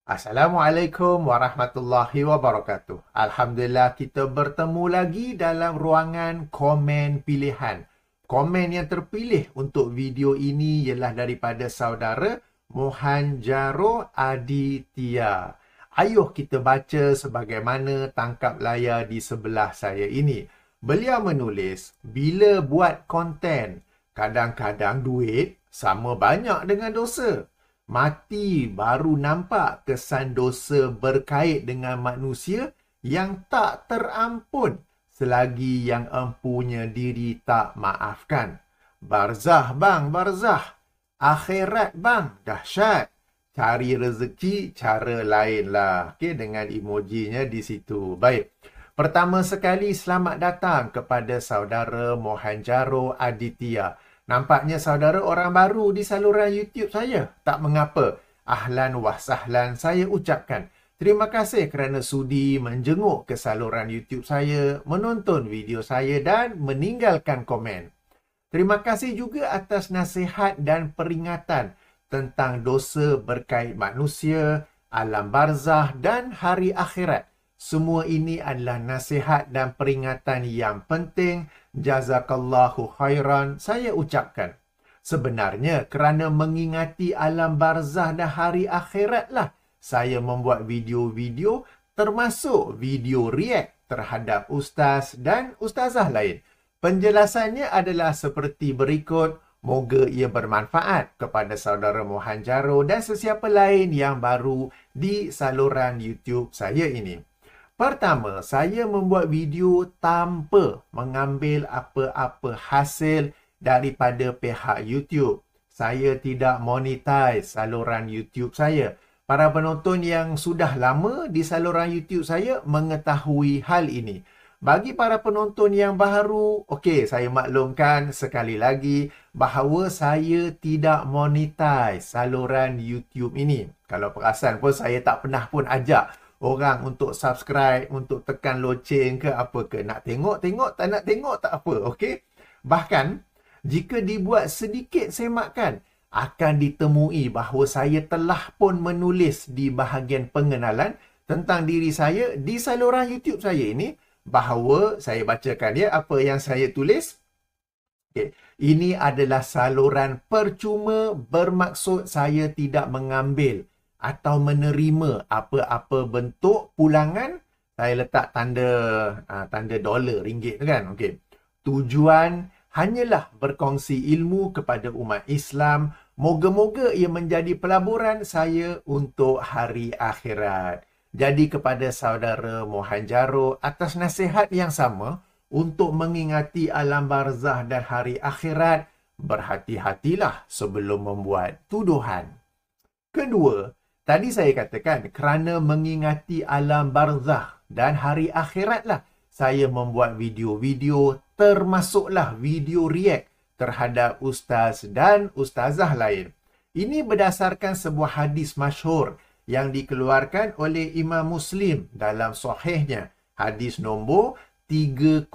Assalamualaikum warahmatullahi wabarakatuh. Alhamdulillah kita bertemu lagi dalam ruangan komen pilihan. Komen yang terpilih untuk video ini ialah daripada saudara Mohanjaro Aditya. Ayuh kita baca sebagaimana tangkap layar di sebelah saya ini. Beliau menulis, bila buat konten, kadang-kadang duit sama banyak dengan dosa. Mati baru nampak kesan dosa berkait dengan manusia yang tak terampun selagi yang empunya diri tak maafkan. Barzah bang, barzah. Akhirat bang, dahsyat. Cari rezeki cara lain lah. Okey, dengan emojinya di situ. Baik. Pertama sekali selamat datang kepada saudara Mohanjaro Aditya. Nampaknya saudara orang baru di saluran YouTube saya. Tak mengapa. Ahlan wa sahlan saya ucapkan. Terima kasih kerana sudi menjenguk ke saluran YouTube saya, menonton video saya dan meninggalkan komen. Terima kasih juga atas nasihat dan peringatan tentang dosa berkait manusia, alam barzah dan hari akhirat. Semua ini adalah nasihat dan peringatan yang penting. Jazakallahu khairan saya ucapkan. Sebenarnya kerana mengingati alam barzah dan hari akhiratlah saya membuat video-video termasuk video react terhadap ustaz dan ustazah lain. Penjelasannya adalah seperti berikut. Moga ia bermanfaat kepada saudara Mohanjaro dan sesiapa lain yang baru di saluran YouTube saya ini. Pertama, saya membuat video tanpa mengambil apa-apa hasil daripada pihak YouTube. Saya tidak monetize saluran YouTube saya. Para penonton yang sudah lama di saluran YouTube saya mengetahui hal ini. Bagi para penonton yang baru, okey, saya maklumkan sekali lagi bahawa saya tidak monetize saluran YouTube ini. Kalau perasan pun saya tak pernah pun ajak orang untuk subscribe, untuk tekan loceng ke apa ke. Nak tengok, tak nak tengok, tak apa. Okey? Bahkan, jika dibuat sedikit semakan, akan ditemui bahawa saya telah pun menulis di bahagian pengenalan tentang diri saya di saluran YouTube saya ini, bahawa saya bacakan ya apa yang saya tulis. Okay. Ini adalah saluran percuma, bermaksud saya tidak mengambil atau menerima apa-apa bentuk pulangan. Saya letak tanda dolar, ringgit kan. Okey. Tujuan hanyalah berkongsi ilmu kepada umat Islam. Moga-moga ia menjadi pelaburan saya untuk hari akhirat. Jadi kepada saudara Mohanjaro, atas nasihat yang sama untuk mengingati alam barzah dan hari akhirat, berhati-hatilah sebelum membuat tuduhan. Kedua, tadi saya katakan kerana mengingati alam barzah dan hari akhiratlah saya membuat video-video termasuklah video react terhadap ustaz dan ustazah lain. Ini berdasarkan sebuah hadis masyhur yang dikeluarkan oleh Imam Muslim dalam sahihnya. Hadis nombor 3084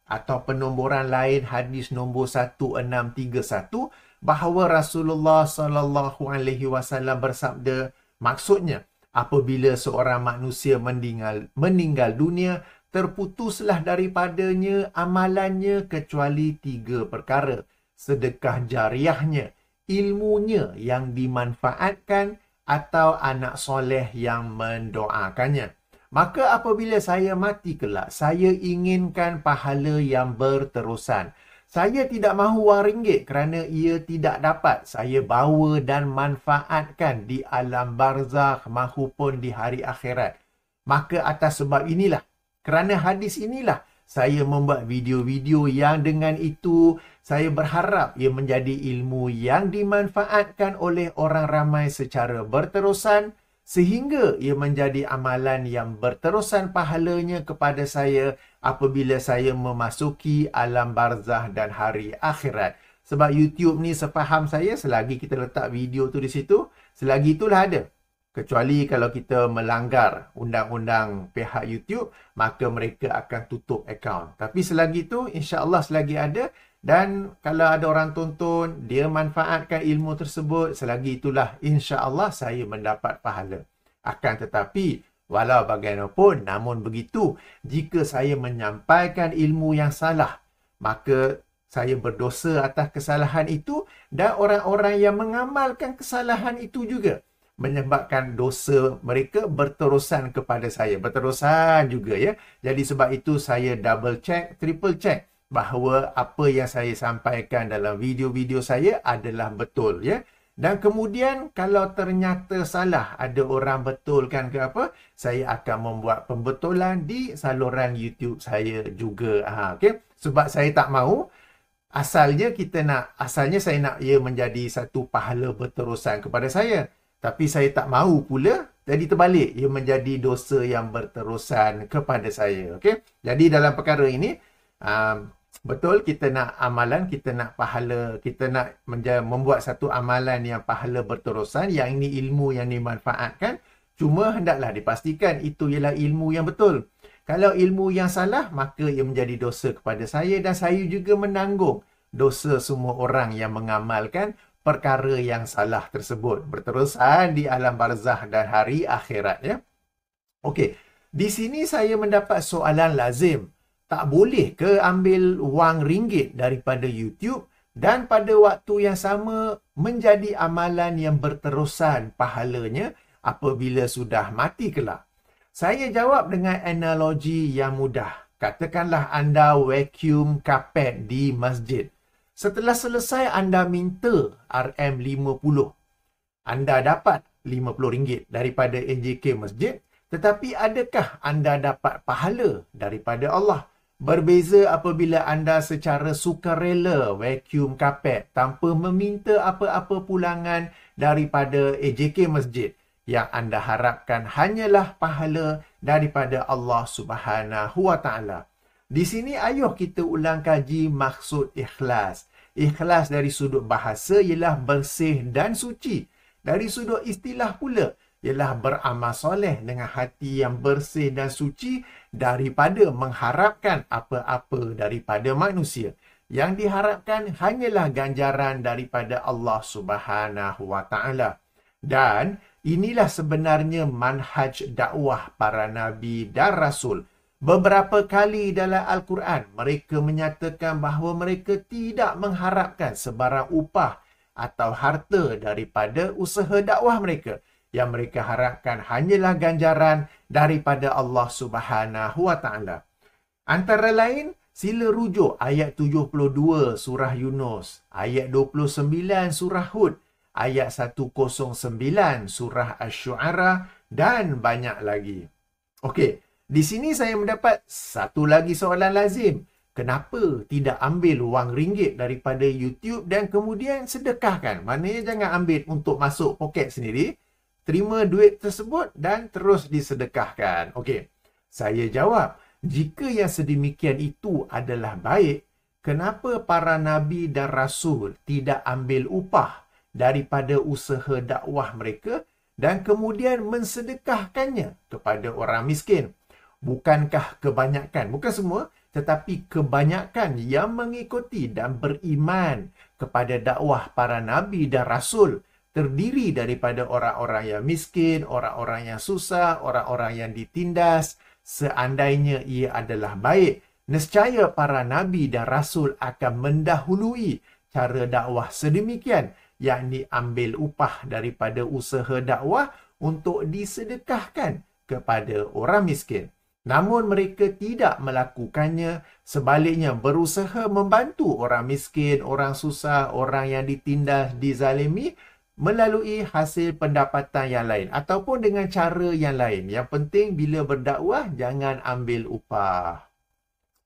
atau penomboran lain hadis nombor 1631. Bahawa Rasulullah SAW bersabda, maksudnya apabila seorang manusia meninggal dunia, terputuslah daripadanya amalannya kecuali 3 perkara. Sedekah jariahnya, ilmunya yang dimanfaatkan, atau anak soleh yang mendoakannya. Maka apabila saya mati kelak, saya inginkan pahala yang berterusan. Saya tidak mahu wang ringgit kerana ia tidak dapat saya bawa dan manfaatkan di alam barzakh mahupun di hari akhirat. Maka atas sebab inilah, kerana hadis inilah, saya membuat video-video yang dengan itu saya berharap ia menjadi ilmu yang dimanfaatkan oleh orang ramai secara berterusan sehingga ia menjadi amalan yang berterusan pahalanya kepada saya apabila saya memasuki alam barzah dan hari akhirat. Sebab YouTube ni sepaham saya, selagi kita letak video tu di situ, selagi itulah ada. Kecuali kalau kita melanggar undang-undang pihak YouTube, maka mereka akan tutup akaun. Tapi selagi itu, insya-Allah selagi ada, Dan kalau ada orang tonton, dia manfaatkan ilmu tersebut, selagi itulah insya-Allah saya mendapat pahala. Akan tetapi, walau bagaimanapun, namun begitu, jika saya menyampaikan ilmu yang salah, maka saya berdosa atas kesalahan itu dan orang-orang yang mengamalkan kesalahan itu juga menyebabkan dosa mereka berterusan kepada saya. Berterusan juga ya. Jadi sebab itu saya double check, triple check bahawa apa yang saya sampaikan dalam video-video saya adalah betul ya. Dan kemudian kalau ternyata salah, ada orang betulkan ke apa, saya akan membuat pembetulan di saluran YouTube saya juga. Okay? Sebab saya tak mahu asalnya saya nak ia menjadi satu pahala berterusan kepada saya. Tapi saya tak mahu pula jadi terbalik, ia menjadi dosa yang berterusan kepada saya. Okay? Jadi dalam perkara ini, betul kita nak amalan, kita nak pahala, kita nak membuat satu amalan yang pahala berterusan, yang ini ilmu yang dimanfaatkan. Cuma hendaklah dipastikan itu ialah ilmu yang betul. Kalau ilmu yang salah, maka ia menjadi dosa kepada saya dan saya juga menanggung dosa semua orang yang mengamalkan perkara yang salah tersebut berterusan di alam barzah dan hari akhirat ya. Okey, di sini saya mendapat soalan lazim. Tak boleh ke ambil wang ringgit daripada YouTube dan pada waktu yang sama menjadi amalan yang berterusan pahalanya apabila sudah mati kelak? Saya jawab dengan analogi yang mudah. Katakanlah anda vacuum kapet di masjid. Setelah selesai anda minta RM50. Anda dapat RM50 daripada NJK Masjid. Tetapi adakah anda dapat pahala daripada Allah? Berbeza apabila anda secara sukarela vacuum kapet tanpa meminta apa-apa pulangan daripada AJK Masjid. Yang anda harapkan hanyalah pahala daripada Allah Subhanahu Wa Taala. Di sini ayuh kita ulang kaji maksud ikhlas. Ikhlas dari sudut bahasa ialah bersih dan suci. Dari sudut istilah pula ialah beramal soleh dengan hati yang bersih dan suci daripada mengharapkan apa-apa daripada manusia. Yang diharapkan hanyalah ganjaran daripada Allah Subhanahu Wa Taala. Dan inilah sebenarnya manhaj dakwah para nabi dan rasul. Beberapa kali dalam Al-Quran, mereka menyatakan bahawa mereka tidak mengharapkan sebarang upah atau harta daripada usaha dakwah mereka. Yang mereka harapkan hanyalah ganjaran daripada Allah Subhanahu Wa Taala. Antara lain, sila rujuk ayat 72 surah Yunus, ayat 29 surah Hud, ayat 109 surah Asy-Syu'ara dan banyak lagi. Okey. Di sini saya mendapat satu lagi soalan lazim. Kenapa tidak ambil wang ringgit daripada YouTube dan kemudian sedekahkan? Maknanya jangan ambil untuk masuk poket sendiri. Terima duit tersebut dan terus disedekahkan. Okey, saya jawab. Jika yang sedemikian itu adalah baik, kenapa para nabi dan rasul tidak ambil upah daripada usaha dakwah mereka dan kemudian mensedekahkannya kepada orang miskin? Bukankah kebanyakan, bukan semua, tetapi kebanyakan yang mengikuti dan beriman kepada dakwah para nabi dan rasul terdiri daripada orang-orang yang miskin, orang-orang yang susah, orang-orang yang ditindas. Seandainya ia adalah baik, nescaya para nabi dan rasul akan mendahului cara dakwah sedemikian, yakni ambil upah daripada usaha dakwah untuk disedekahkan kepada orang miskin. Namun mereka tidak melakukannya, sebaliknya berusaha membantu orang miskin, orang susah, orang yang ditindas, dizalimi melalui hasil pendapatan yang lain ataupun dengan cara yang lain. Yang penting bila berdakwah jangan ambil upah.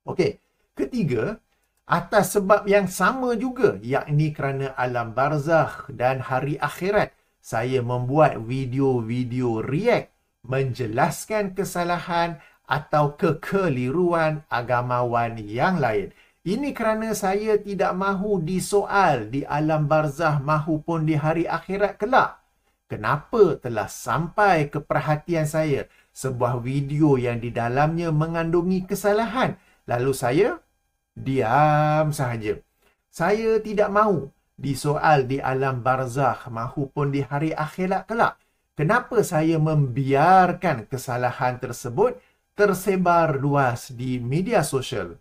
Okey, ketiga, atas sebab yang sama juga, yakni kerana alam barzakh dan hari akhirat, saya membuat video-video react menjelaskan kesalahan atau kekeliruan agamawan yang lain. Ini kerana saya tidak mahu disoal di alam barzah mahupun di hari akhirat kelak. Kenapa telah sampai ke perhatian saya sebuah video yang di dalamnya mengandungi kesalahan, lalu saya diam sahaja. Saya tidak mahu disoal di alam barzakh mahupun di hari akhirat kelak. Kenapa saya membiarkan kesalahan tersebut tersebar luas di media sosial?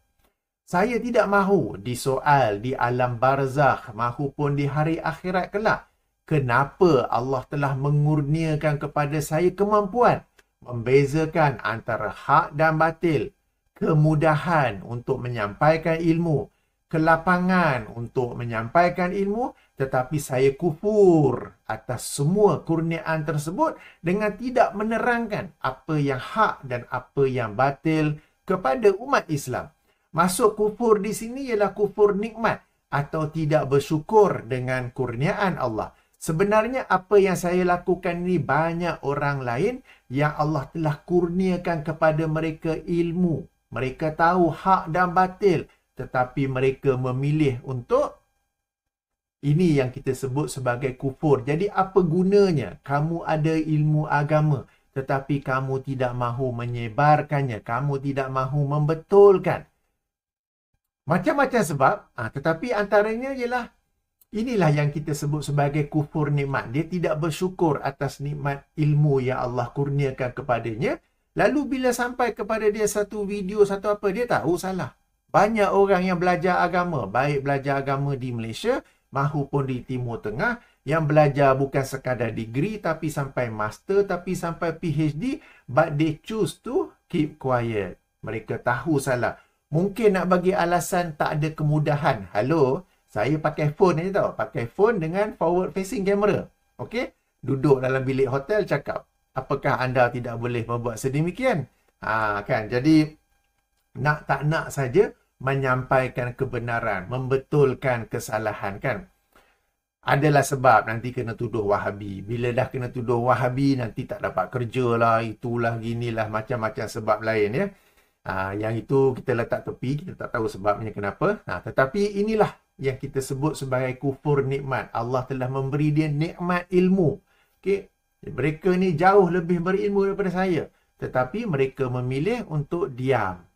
Saya tidak mahu disoal di alam barzakh mahupun di hari akhirat kelak. Kenapa Allah telah mengurniakan kepada saya kemampuan membezakan antara hak dan batil, kemudahan untuk menyampaikan ilmu, kelapangan untuk menyampaikan ilmu, tetapi saya kufur atas semua kurniaan tersebut dengan tidak menerangkan apa yang hak dan apa yang batil kepada umat Islam. Masuk kufur di sini ialah kufur nikmat atau tidak bersyukur dengan kurniaan Allah. Sebenarnya apa yang saya lakukan ini banyak orang lain yang Allah telah kurniakan kepada mereka ilmu. Mereka tahu hak dan batil, tetapi mereka memilih untuk ini yang kita sebut sebagai kufur. Jadi apa gunanya kamu ada ilmu agama tetapi kamu tidak mahu menyebarkannya, kamu tidak mahu membetulkan. Macam-macam sebab, tetapi antaranya ialah inilah yang kita sebut sebagai kufur nikmat. Dia tidak bersyukur atas nikmat ilmu yang Allah kurniakan kepadanya. Lalu bila sampai kepada dia satu video, satu apa, dia tahu salah. Banyak orang yang belajar agama, baik belajar agama di Malaysia mahupun di Timur Tengah, yang belajar bukan sekadar degree tapi sampai master, tapi sampai PhD, but they choose to keep quiet. Mereka tahu salah. Mungkin nak bagi alasan tak ada kemudahan. Halo, saya pakai phone ni tau. Pakai phone dengan forward facing camera. Okey? Duduk dalam bilik hotel cakap. Apakah anda tidak boleh membuat sedemikian? Kan? Jadi, nak tak nak saja menyampaikan kebenaran, membetulkan kesalahan kan. Adalah sebab nanti kena tuduh Wahabi. Bila dah kena tuduh Wahabi, nanti tak dapat kerja lah, itulah, ginilah, macam-macam sebab lain ya. Yang itu kita letak tepi, kita tak tahu sebabnya kenapa. Tetapi inilah yang kita sebut sebagai kufur nikmat. Allah telah memberi dia nikmat ilmu. Okay? Mereka ni jauh lebih berilmu daripada saya. Tetapi mereka memilih untuk diam.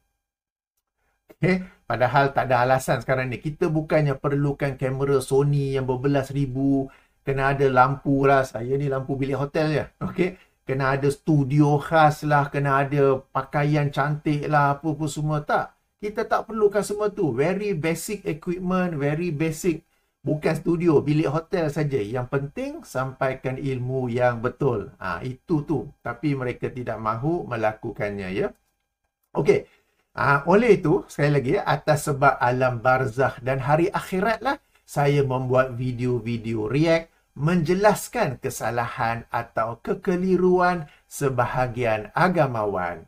Okay? Padahal tak ada alasan sekarang ni. Kita bukannya perlukan kamera Sony yang berbelas ribu. Kena ada lampu lah. Saya ni lampu bilik hotel je. Okay? Kena ada studio khas lah, kena ada pakaian cantik lah, apa-apa semua. Tak. Kita tak perlukan semua tu. Very basic equipment, very basic. Bukan studio, bilik hotel saja. Yang penting, sampaikan ilmu yang betul. Itu tu. Tapi mereka tidak mahu melakukannya, ya. Okey. Oleh itu, sekali lagi, atas sebab alam barzakh dan hari akhirat lah, saya membuat video-video react menjelaskan kesalahan atau kekeliruan sebahagian agamawan.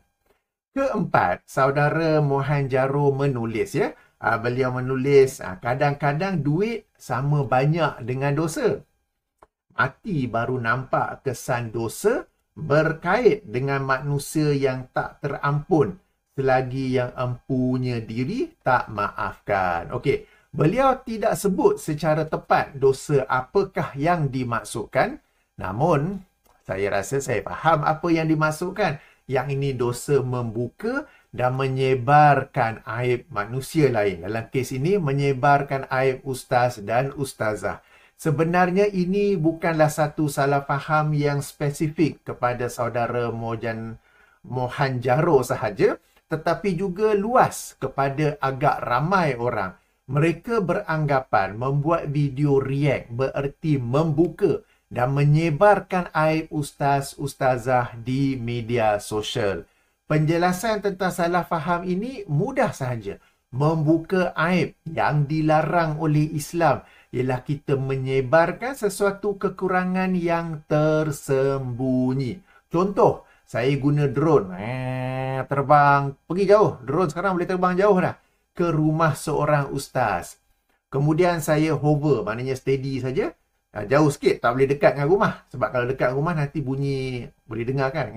Keempat, saudara Mohanjaro menulis ya. Beliau menulis, kadang-kadang duit sama banyak dengan dosa. Mati baru nampak kesan dosa berkait dengan manusia yang tak terampun selagi yang empunya diri tak maafkan. Okey. Beliau tidak sebut secara tepat dosa apakah yang dimaksudkan. Namun, saya rasa saya faham apa yang dimaksudkan. Yang ini dosa membuka dan menyebarkan aib manusia lain. Dalam kes ini, menyebarkan aib ustaz dan ustazah. Sebenarnya ini bukanlah satu salah faham yang spesifik kepada saudara Mohanjaro sahaja, tetapi juga luas kepada agak ramai orang. Mereka beranggapan membuat video react bererti membuka dan menyebarkan aib ustaz-ustazah di media sosial. Penjelasan tentang salah faham ini mudah sahaja. Membuka aib yang dilarang oleh Islam ialah kita menyebarkan sesuatu kekurangan yang tersembunyi. Contoh, saya guna drone. Terbang, pergi jauh. Drone sekarang boleh terbang jauh dah. Ke rumah seorang ustaz. Kemudian saya hover, maknanya steady saja. Jauh sikit, tak boleh dekat dengan rumah. Sebab kalau dekat rumah nanti bunyi, boleh dengar kan?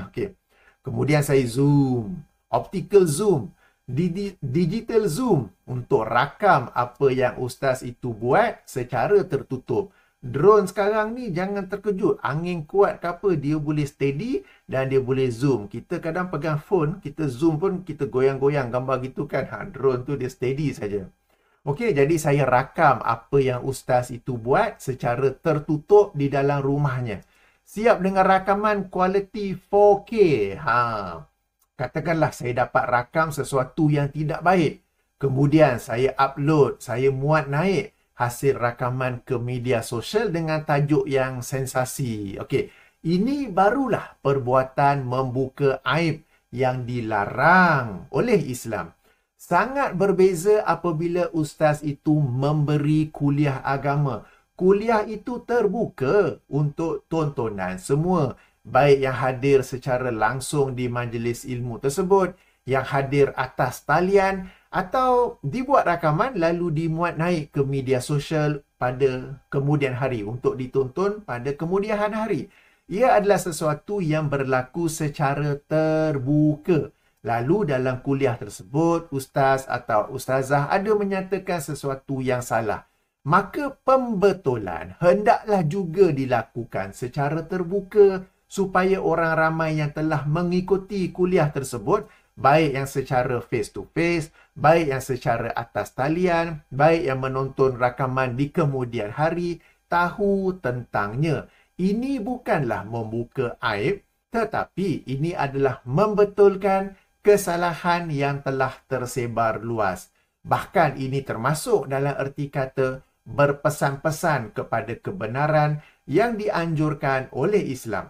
Okay. Kemudian saya zoom. Optical zoom. Digital zoom. Untuk rakam apa yang ustaz itu buat secara tertutup. Drone sekarang ni jangan terkejut. Angin kuat ke apa, dia boleh steady dan dia boleh zoom. Kita kadang pegang phone, kita zoom pun kita goyang-goyang gambar gitu kan. Drone tu dia steady saja. Okey, jadi saya rakam apa yang ustaz itu buat secara tertutup di dalam rumahnya. Siap dengan rakaman kualiti 4K. Katakanlah saya dapat rakam sesuatu yang tidak baik. Kemudian saya upload, saya muat naik hasil rakaman ke media sosial dengan tajuk yang sensasi. Okey, ini barulah perbuatan membuka aib yang dilarang oleh Islam. Sangat berbeza apabila ustaz itu memberi kuliah agama. Kuliah itu terbuka untuk tontonan semua, baik yang hadir secara langsung di majlis ilmu tersebut, yang hadir atas talian atau dibuat rakaman lalu dimuat naik ke media sosial pada kemudian hari untuk ditonton pada kemudian hari. Ia adalah sesuatu yang berlaku secara terbuka. Lalu dalam kuliah tersebut, ustaz atau ustazah ada menyatakan sesuatu yang salah. Maka pembetulan hendaklah juga dilakukan secara terbuka supaya orang ramai yang telah mengikuti kuliah tersebut, baik yang secara face to face, baik yang secara atas talian, baik yang menonton rakaman di kemudian hari, tahu tentangnya. Ini bukanlah membuka aib, tetapi ini adalah membetulkan kesalahan yang telah tersebar luas. Bahkan ini termasuk dalam erti kata berpesan-pesan kepada kebenaran yang dianjurkan oleh Islam.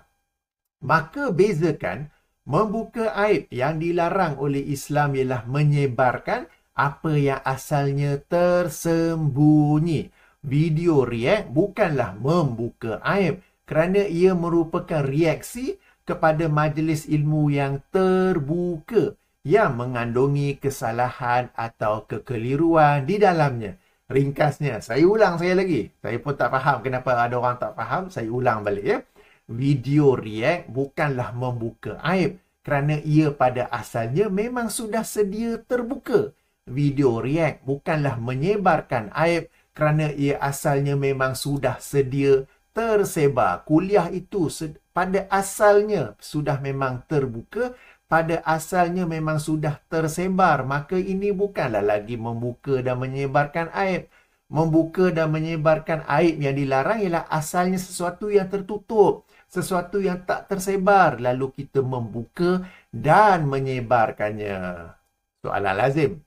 Maka bezakan membuka aib yang dilarang oleh Islam ialah menyebarkan apa yang asalnya tersembunyi. Video react bukanlah membuka aib kerana ia merupakan reaksi kepada majlis ilmu yang terbuka yang mengandungi kesalahan atau kekeliruan di dalamnya. Ringkasnya, saya ulang sekali lagi. Saya pun tak faham kenapa ada orang tak faham. Saya ulang balik ya. Video react bukanlah membuka aib kerana ia pada asalnya memang sudah sedia terbuka. Video react bukanlah menyebarkan aib kerana ia asalnya memang sudah sedia tersebar. Kuliah itu pada asalnya sudah memang terbuka, pada asalnya memang sudah tersebar. Maka ini bukanlah lagi membuka dan menyebarkan aib. Membuka dan menyebarkan aib yang dilarang ialah asalnya sesuatu yang tertutup, sesuatu yang tak tersebar. Lalu kita membuka dan menyebarkannya. Soalan lazim.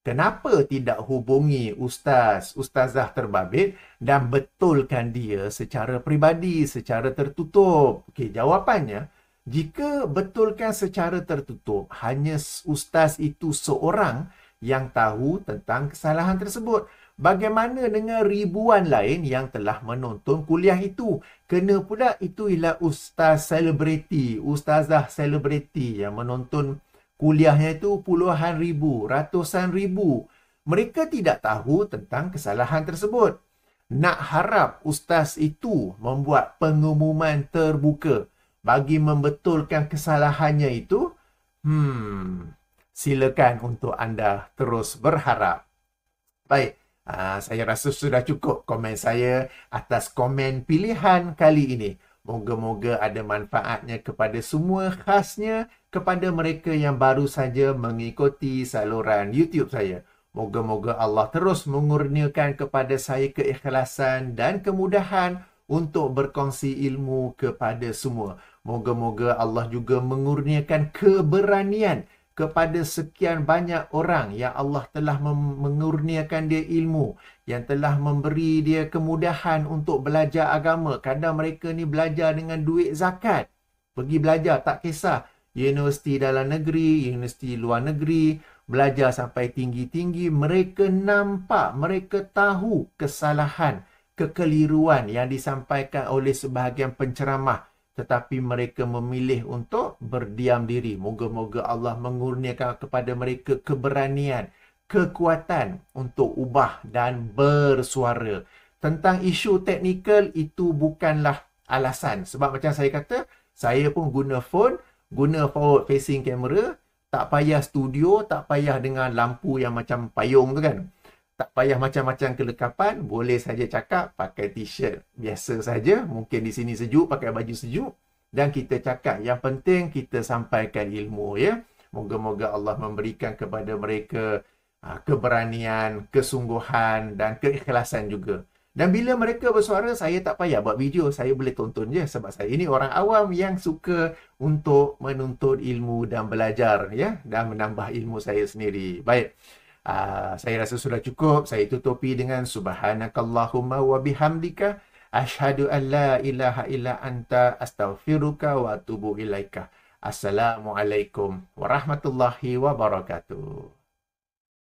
Kenapa tidak hubungi ustaz, ustazah terbabit dan betulkan dia secara peribadi, secara tertutup? Okey, jawapannya, jika betulkan secara tertutup, hanya ustaz itu seorang yang tahu tentang kesalahan tersebut. Bagaimana dengan ribuan lain yang telah menonton kuliah itu? Kena pula itu ialah ustaz selebriti, ustazah selebriti yang menonton kuliahnya itu puluhan ribu, ratusan ribu. Mereka tidak tahu tentang kesalahan tersebut. Nak harap ustaz itu membuat pengumuman terbuka bagi membetulkan kesalahannya itu, silakan untuk anda terus berharap. Baik, saya rasa sudah cukup komen saya atas komen pilihan kali ini. Moga-moga ada manfaatnya kepada semua, khasnya kepada mereka yang baru saja mengikuti saluran YouTube saya. Moga-moga Allah terus mengurniakan kepada saya keikhlasan dan kemudahan untuk berkongsi ilmu kepada semua. Moga-moga Allah juga mengurniakan keberanian kepada sekian banyak orang yang Allah telah mengurniakan dia ilmu, yang telah memberi dia kemudahan untuk belajar agama. Kadang mereka ni belajar dengan duit zakat. Pergi belajar, tak kisah. Universiti dalam negeri, universiti luar negeri, belajar sampai tinggi-tinggi. Mereka nampak, mereka tahu kesalahan, kekeliruan yang disampaikan oleh sebahagian penceramah. Tetapi mereka memilih untuk berdiam diri. Moga-moga Allah mengurniakan kepada mereka keberanian, kekuatan untuk ubah dan bersuara. Tentang isu teknikal, itu bukanlah alasan. Sebab macam saya kata, saya pun guna phone, guna forward facing camera, tak payah studio, tak payah dengan lampu yang macam payung tu kan. Tak payah macam-macam kelekapan, boleh saja cakap pakai t-shirt biasa saja. Mungkin di sini sejuk, pakai baju sejuk. Dan kita cakap, yang penting kita sampaikan ilmu ya. Moga-moga Allah memberikan kepada mereka keberanian, kesungguhan dan keikhlasan juga. Dan bila mereka bersuara, saya tak payah buat video, saya boleh tonton je sebab saya ini orang awam yang suka untuk menuntut ilmu dan belajar ya dan menambah ilmu saya sendiri. Baik. Saya rasa sudah cukup. Saya tutupi dengan subhanakallahumma wa bihamdika asyhadu an la ilaha illa anta astaghfiruka wa atubu ilaika. Assalamualaikum warahmatullahi wabarakatuh.